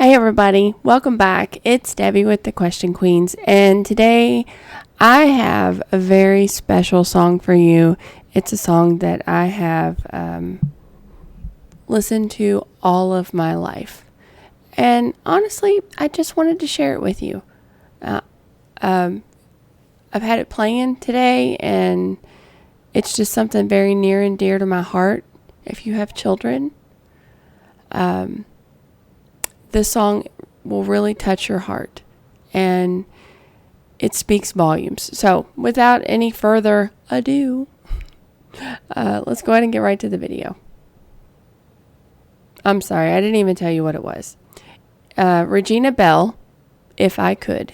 Hey everybody, welcome back. It's Debbie with the Question Queens, and today I have a very special song for you. It's a song that I have listened to all of my life, and honestly, I just wanted to share it with you. Uh, um, I've had it playing today, and it's just something very near and dear to my heart. If you have children, this song will really touch your heart, and it speaks volumes. So without any further ado, let's go ahead and get right to the video. I'm sorry, I didn't even tell you what it was. Regina Belle, If I Could.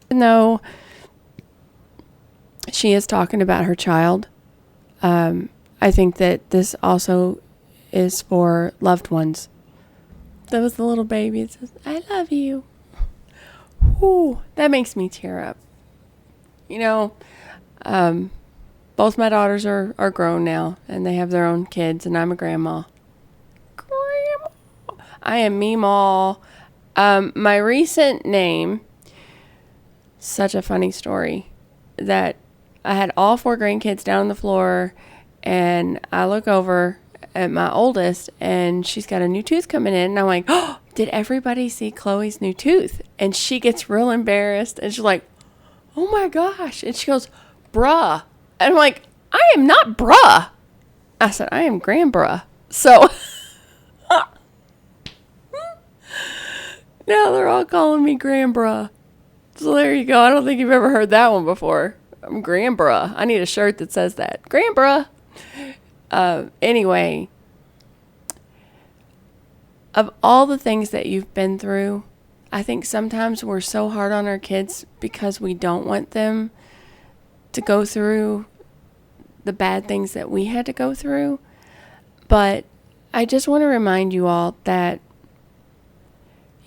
Even though she is talking about her child, I think that this also is for loved ones. That was the little baby. It says, I love you. Whew, that makes me tear up. You know, both my daughters are grown now, and they have their own kids, and I'm a grandma. I am Meemaw. My recent name, such a funny story, that I had all 4 grandkids down on the floor, and I look over at my oldest, and she's got a new tooth coming in, and I'm like, oh, did everybody see Chloe's new tooth? And she gets real embarrassed, and she's like, oh my gosh. And she goes, bruh. And I'm like, I am not bruh. I said, I am grandbruh. So now they're all calling me grandbruh. So there you go. I don't think you've ever heard that one before. I'm grandbruh. I need a shirt that says that. Grandbruh. Anyway, of all the things that you've been through, I think sometimes we're so hard on our kids because we don't want them to go through the bad things that we had to go through. But I just want to remind you all that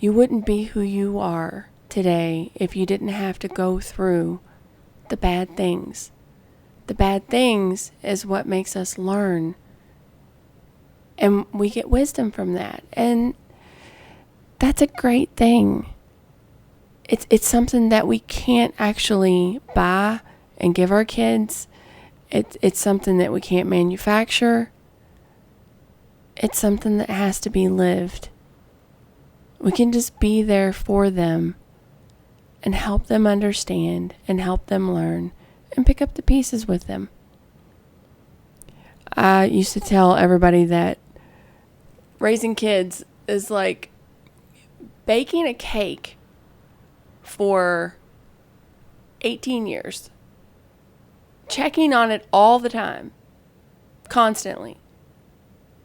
you wouldn't be who you are today if you didn't have to go through the bad things. The bad things is what makes us learn. And we get wisdom from that. And that's a great thing. It's something that we can't actually buy and give our kids. It's something that we can't manufacture. It's something that has to be lived. We can just be there for them and help them understand and help them learn and pick up the pieces with them. I used to tell everybody that raising kids is like baking a cake for 18 years. Checking on it all the time. Constantly.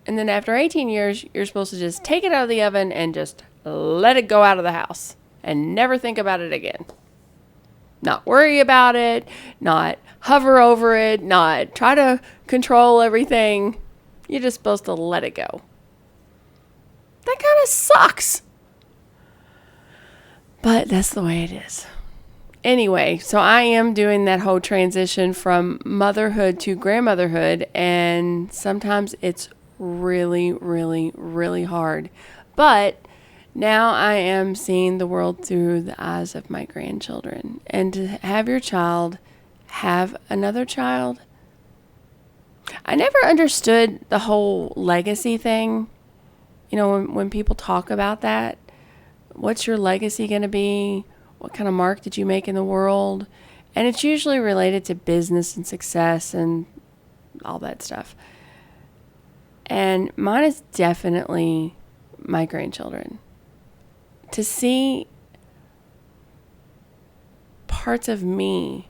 And then after 18 years, you're supposed to just take it out of the oven and just let it go out of the house and never think about it again. Not worry about it, not hover over it, not try to control everything. You're just supposed to let it go. That kind of sucks. But that's the way it is. Anyway, so I am doing that whole transition from motherhood to grandmotherhood, and sometimes it's really, really, really hard. But now I am seeing the world through the eyes of my grandchildren. And to have your child have another child, I never understood the whole legacy thing. You know, when people talk about that, what's your legacy going to be? What kind of mark did you make in the world? And it's usually related to business and success and all that stuff. And mine is definitely my grandchildren. To see parts of me,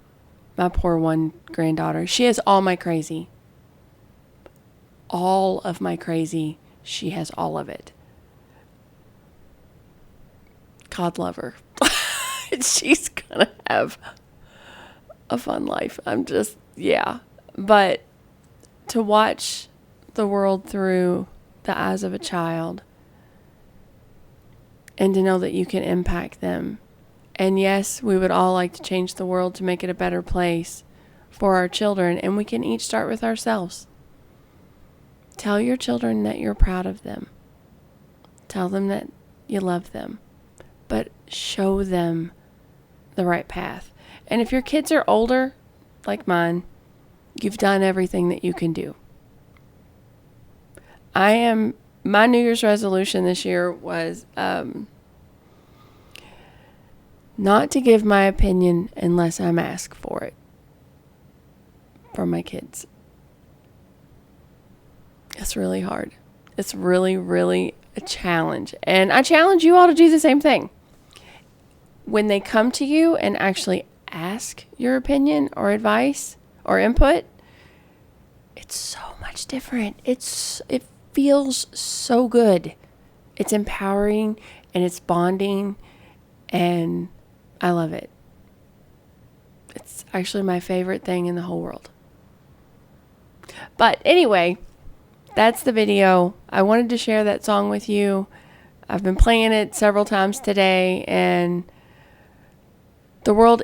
my poor one granddaughter, she has all my crazy. All of my crazy, she has all of it. God love her. She's gonna have a fun life. But to watch the world through the eyes of a child and to know that you can impact them. And yes, we would all like to change the world to make it a better place for our children, and we can each start with ourselves. Tell your children that you're proud of them. Tell them that you love them, but show them the right path. And if your kids are older, like mine, you've done everything that you can do. My New Year's resolution this year was not to give my opinion unless I'm asked for it from my kids. It's really hard. It's really, really a challenge. And I challenge you all to do the same thing. When they come to you and actually ask your opinion or advice or input, it's so much different. It feels so good. It's empowering and it's bonding, and I love it. It's actually my favorite thing in the whole world. But anyway, that's the video. I wanted to share that song with you. I've been playing it several times today, and the world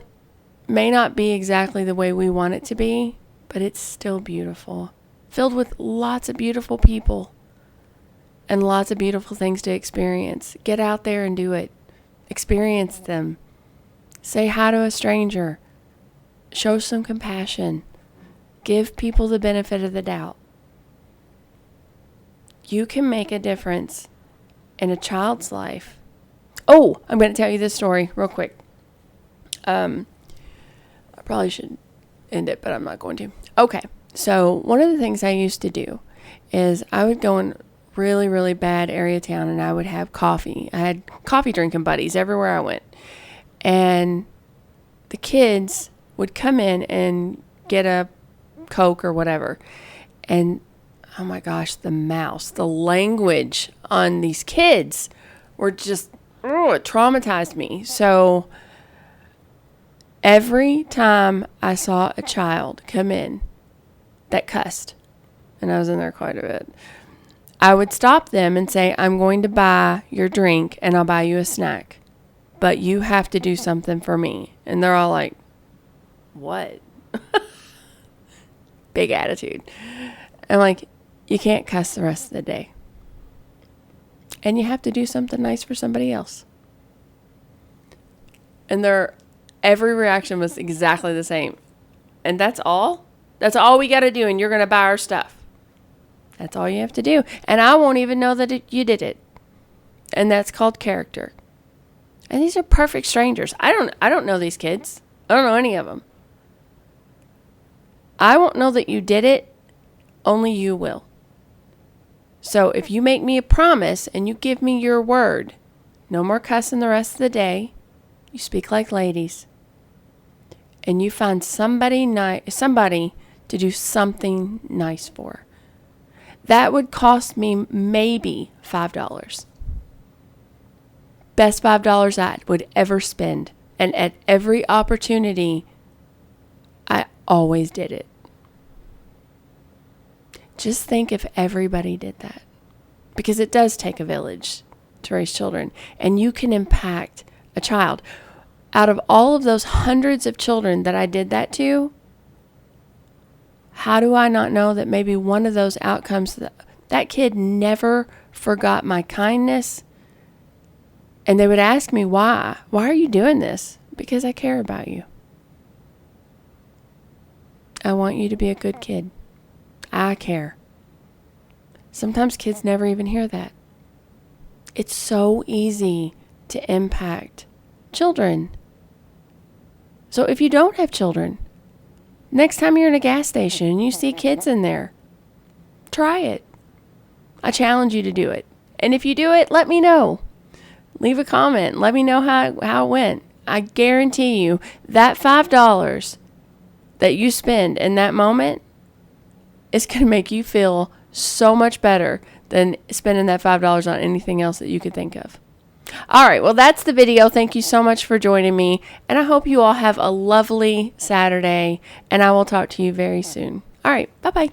may not be exactly the way we want it to be, but it's still beautiful. Filled with lots of beautiful people and lots of beautiful things to experience. Get out there and do it. Experience them. Say hi to a stranger. Show some compassion. Give people the benefit of the doubt. You can make a difference in a child's life. Oh, I'm going to tell you this story real quick. I probably should end it, but I'm not going to. Okay, so one of the things I used to do is I would go in really, really bad area town and I would have coffee. I had coffee drinking buddies everywhere I went. And the kids would come in and get a Coke or whatever. And oh my gosh, the language on these kids were just, it traumatized me. So every time I saw a child come in that cussed, and I was in there quite a bit, I would stop them and say, I'm going to buy your drink and I'll buy you a snack, but you have to do something for me. And they're all like, what? Big attitude. I'm like, you can't cuss the rest of the day. And you have to do something nice for somebody else. And every reaction was exactly the same. And that's all? That's all we got to do, and you're going to buy our stuff. That's all you have to do. And I won't even know that you did it. And that's called character. And these are perfect strangers. I don't know these kids. I don't know any of them. I won't know that you did it. Only you will. So if you make me a promise and you give me your word, no more cussing the rest of the day. You speak like ladies. And you find somebody to do something nice for. That would cost me maybe $5. Best $5 I would ever spend. And at every opportunity, I always did it. Just think if everybody did that. Because it does take a village to raise children. And you can impact a child. Out of all of those hundreds of children that I did that to, how do I not know that maybe one of those outcomes, that kid never forgot my kindness? And they would ask me, why? Why are you doing this? Because I care about you. I want you to be a good kid. I care. Sometimes kids never even hear that. It's so easy to impact children. So if you don't have children, next time you're in a gas station and you see kids in there, try it. I challenge you to do it. And if you do it, let me know. Leave a comment. Let me know how it went. I guarantee you that $5 that you spend in that moment is going to make you feel so much better than spending that $5 on anything else that you could think of. All right, well, that's the video. Thank you so much for joining me, and I hope you all have a lovely Saturday, and I will talk to you very soon. All right, bye-bye.